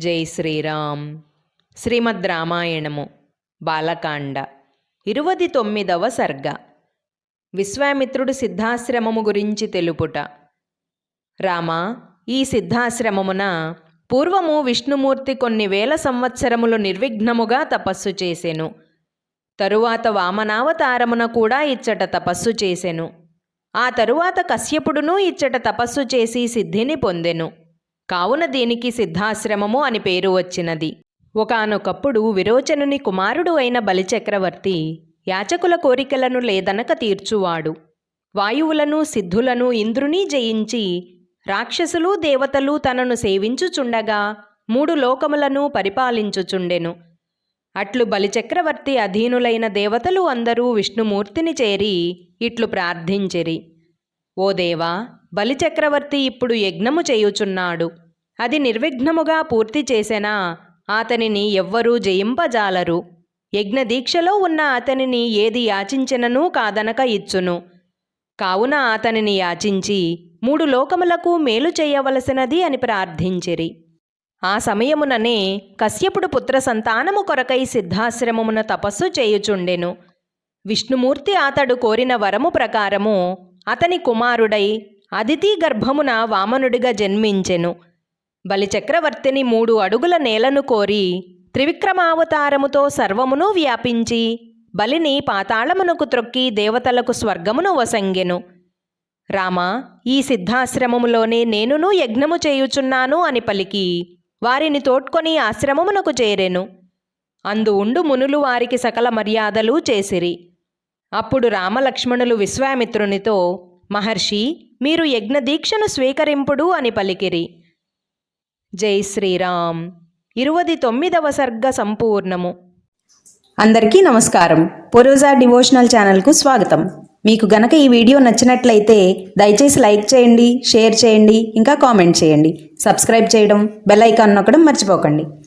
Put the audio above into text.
జై శ్రీరామ్. శ్రీమద్ రామాయణము బాలకాండ 29వ సర్గ. విశ్వామిత్రుడు సిద్ధాశ్రమము గురించి తెలుపుట. రామా, ఈ సిద్ధాశ్రమమున పూర్వము విష్ణుమూర్తి కొన్ని వేల సంవత్సరములు నిర్విఘ్నముగా తపస్సు చేసెను. తరువాత వామనావతారమున కూడా ఇచ్చట తపస్సు చేసెను. ఆ తరువాత కశ్యపుడును ఇచ్చట తపస్సు చేసి సిద్ధిని పొందెను. కావున దీనికి సిద్ధాశ్రమము అని పేరు వచ్చినది. ఒకానొకప్పుడు విరోచనుని కుమారుడు అయిన బలిచక్రవర్తి యాచకుల కోరికలను లేదనక తీర్చువాడు. వాయువులను సిద్ధులను ఇంద్రుని జయించి రాక్షసులు దేవతలు తనను సేవించుచుండగా 3 లోకములను పరిపాలించుచుండెను. అట్లు బలిచక్రవర్తి అధీనులైన దేవతలు అందరూ విష్ణుమూర్తిని చేరి ఇట్లు ప్రార్థించిరి. ఓ దేవా, బలిచక్రవర్తి ఇప్పుడు యజ్ఞము చేయుచున్నాడు. అది నిర్విఘ్నముగా పూర్తి చేసెనా అతనిని ఎవ్వరూ జయింపజాలరు. యజ్ఞదీక్షలో ఉన్న అతనిని ఏది యాచించిననూ కాదనక ఇచ్చును. కావున అతనిని యాచించి 3 లోకములకు మేలు చేయవలసినది అని ప్రార్థించిరి. ఆ సమయముననే కశ్యపుడు పుత్ర సంతానము కొరకై సిద్ధాశ్రమమున తపస్సు చేయుచుండెను. విష్ణుమూర్తి అతడు కోరిన వరము ప్రకారము అతని కుమారుడై అదితి గర్భమున వామనుడిగా జన్మించెను. బలిచక్రవర్తిని 3 అడుగుల నేలను కోరి త్రివిక్రమావతారముతో సర్వమును వ్యాపించి బలిని పాతాళమునకు త్రొక్కి దేవతలకు స్వర్గమును వసంగెను. రామా, ఈ సిద్ధాశ్రమములోనే నేనును యజ్ఞము చేయుచున్నాను అని పలికి వారిని తోడ్కొని ఆశ్రమమునకు చేరెను. అందు ఉండు మునులు వారికి సకల మర్యాదలు చేసిరి. అప్పుడు రామలక్ష్మణులు విశ్వామిత్రునితో, మహర్షి, మీరు యజ్ఞదీక్షను స్వీకరింపుడు అని పలికిరి. జై శ్రీరామ్. 29వ సర్గ సంపూర్ణము. అందరికీ నమస్కారం. పూర్వజా డివోషనల్ ఛానల్కు స్వాగతం. మీకు గనక ఈ వీడియో నచ్చినట్లయితే దయచేసి లైక్ చేయండి, షేర్ చేయండి, ఇంకా కామెంట్ చేయండి. సబ్స్క్రైబ్ చేయడం, బెల్ ఐకాన్ నొక్కడం మర్చిపోకండి.